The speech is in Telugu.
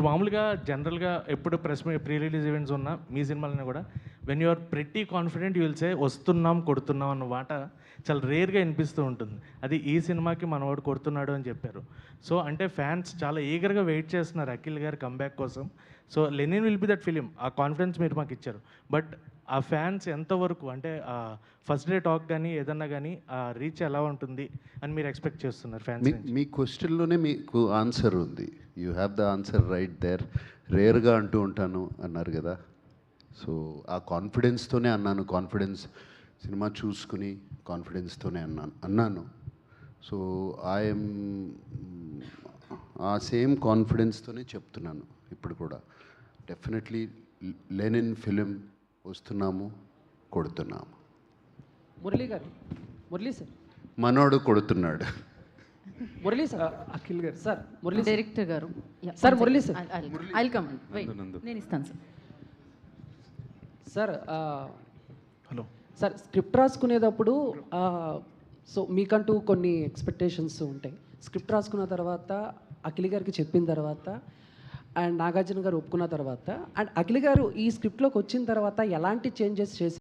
మామూలుగా జనరల్‌గా ఎప్పుడు ప్రీ రిలీజ్ ఈవెంట్స్ ఉన్నా మీ సినిమాలైనా కూడా when you are pretty confident you will say వస్తున్నాం, కొడుతున్నాం అన్న మాట చాలా రేర్‌గా వినిపిస్తూ ఉంటుంది. అది ఈ సినిమాకి మనవాడు కొడుతున్నాడు అని చెప్పారు. సో అంటే ఫ్యాన్స్ చాలా ఈగర్‌గా వెయిట్ చేస్తున్నారు అఖిల్ గారి కమ్‌బ్యాక్ కోసం. So 'Lenin' will be that film. ఆ కాన్ఫిడెన్స్ మీరు మాకు ఇచ్చారు. బట్ ఆ ఫ్యాన్స్ ఎంతవరకు అంటే ఫస్ట్ డే టాక్ కానీ ఏదన్నా కానీ రీచ్ ఎలా ఉంటుంది అని మీరు ఎక్స్పెక్ట్ చేస్తున్నారు ఫ్యాన్స్ నుంచి? మీ క్వశ్చన్లోనే మీకు ఆన్సర్ ఉంది. You have the answer right there. రేర్గా అంటూ ఉంటాను అన్నారు కదా, సో ఆ కాన్ఫిడెన్స్తోనే అన్నాను. సినిమా చూసుకుని కాన్ఫిడెన్స్తోనే అన్నాను. సో ఐఎమ్ ఆ సేమ్ కాన్ఫిడెన్స్తోనే చెప్తున్నాను ఇప్పుడు కూడా. డెఫినెట్లీ లెనిన్ ఫిలిం వస్తున్నాము, కొడుతున్నాము. మురళీ గారు, మురళీ సార్, మనోడు కొడుతున్నాడు. మురళీ సార్, అఖిల్ గారు, సార్ మురళీ డైరెక్టర్ గారు. Sir Murali sir, I'll come wait, నేను ఇస్తాను sir. Sir hello sir, script రాసుకునేటప్పుడు సో మీకంటూ కొన్ని ఎక్స్పెక్టేషన్స్ ఉంటాయి. స్క్రిప్ట్ రాసుకున్న తర్వాత అఖిల్ గారికి చెప్పిన తర్వాత అండ్ నాగార్జున గారు ఒప్పుకున్న తర్వాత అండ్ అఖిల్ గారు ఈ స్క్రిప్ట్లోకి వచ్చిన తర్వాత ఎలాంటి చేంజెస్ చేసి